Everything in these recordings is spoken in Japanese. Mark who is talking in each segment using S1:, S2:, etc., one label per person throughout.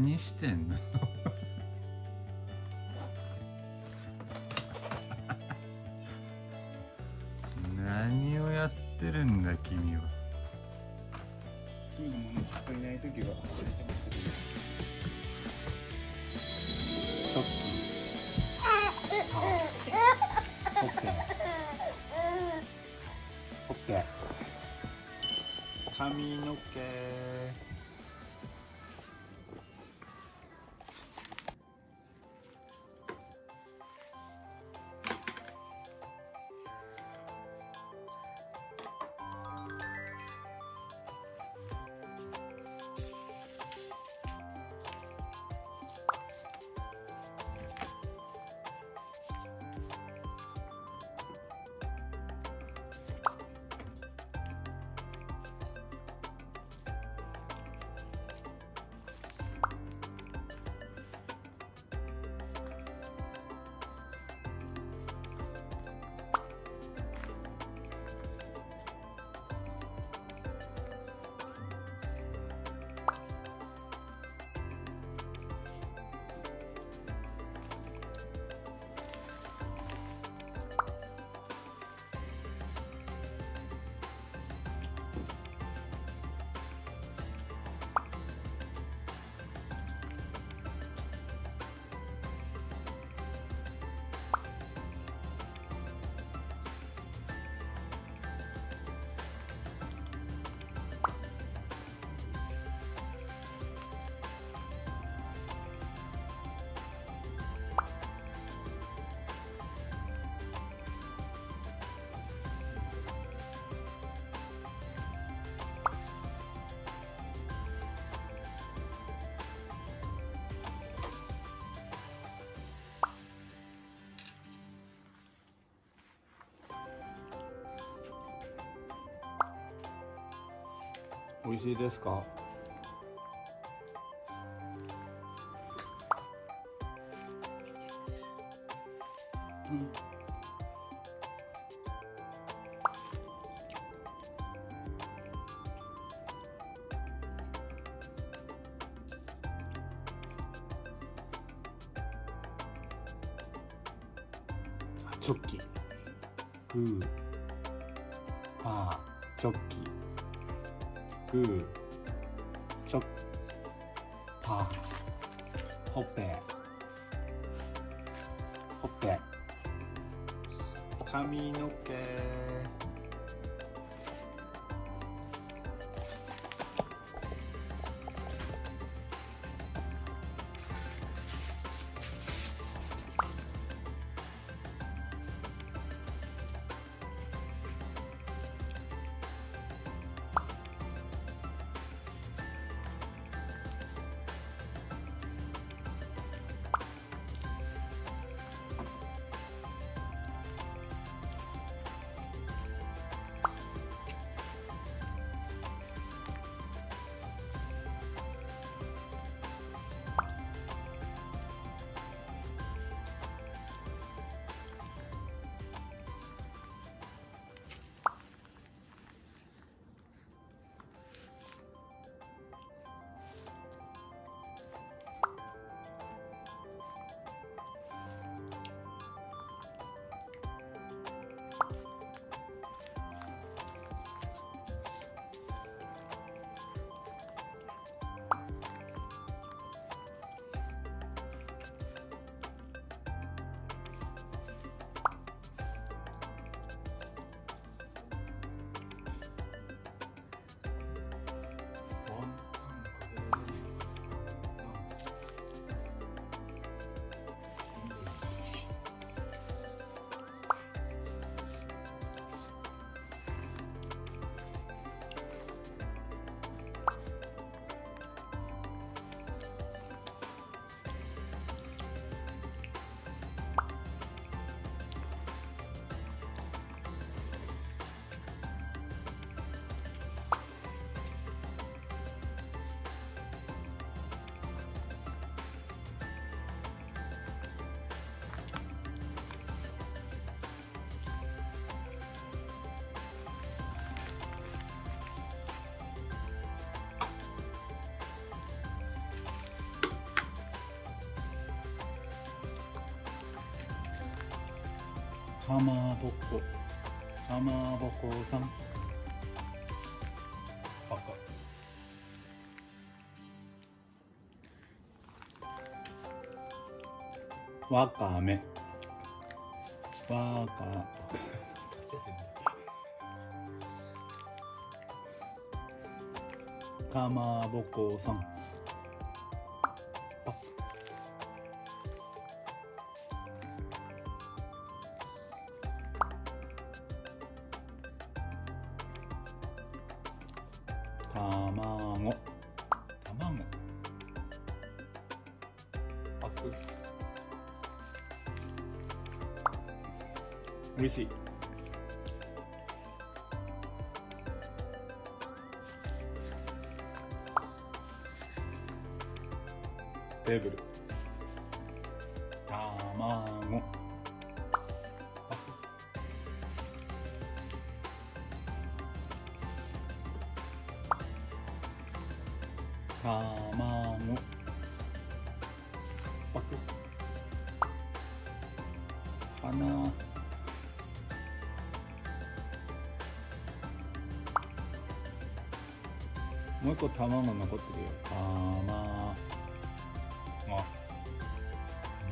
S1: 何してんの何をやってるんだ君は。
S2: 好きなものしかいないときは忘れてますけど、チョッキ、ほっぺ、ほっぺ、髪の毛。美味しいですか？うん。チョッキ、グー、パー、チョッキ、グー、チョッ、パー、ほっぺ、ほっぺ、髪の毛。かまぼこ、かまぼこさん。赤。わかめ、わか。かまぼこさん。たまご、たまご。パク。おいしい。テーブル。たまご。パク。たまご。パク。花。もう一個卵残ってるよ。たまご。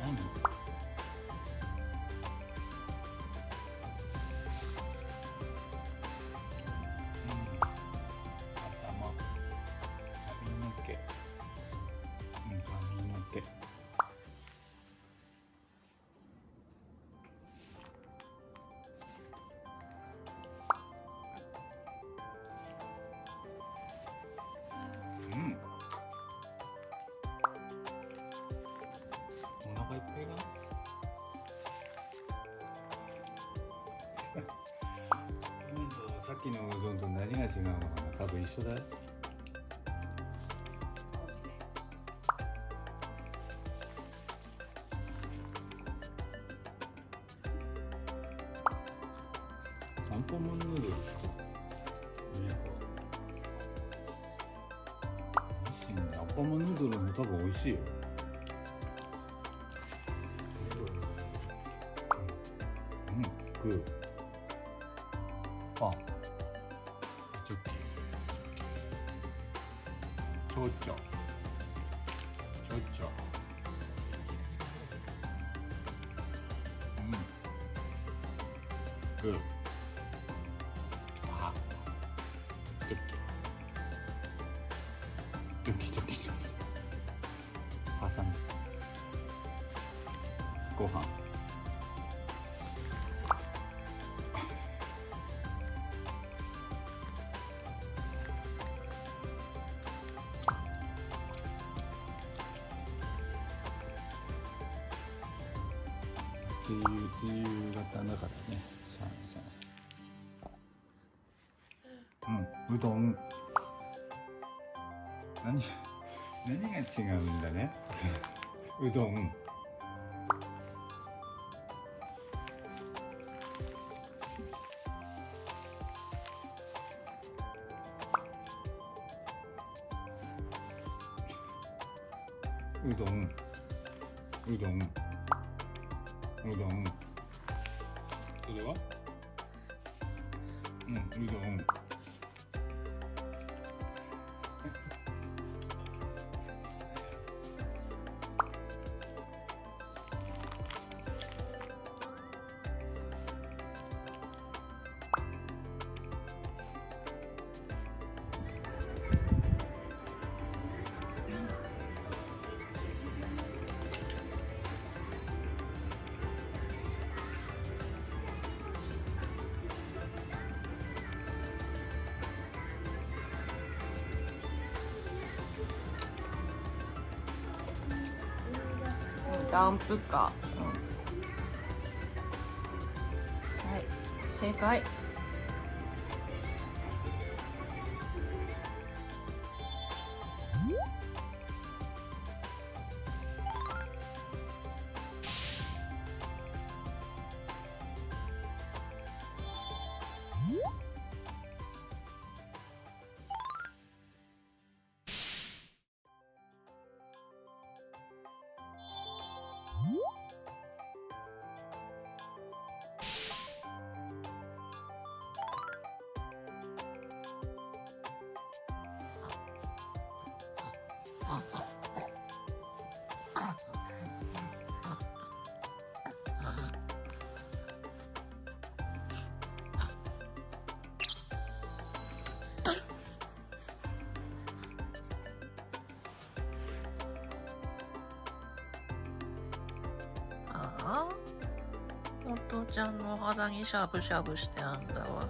S2: 何？頭。髪の毛。髪の毛。お腹いっぱいかな。さっきのうどんと何が違うのかな。多分一緒だよ。ちゃんぽんもヌードルですか。ちゃんぽんもヌードルも多分美味しいよ。グー。パン。チョキ。ちょうちょ。ちょうちょ。グー。パー。チョキ。チョキチョキチョキ。ハサミ。ご飯。自由形だからね。シャンシャン。うどん。何が違うんだね。うどん。うどん。うどん。うどん。それは？うどん。
S3: ダンプカー、はい、正解。
S4: ああ、お父ちゃんのお肌にしゃぶしゃぶしてあんだわ。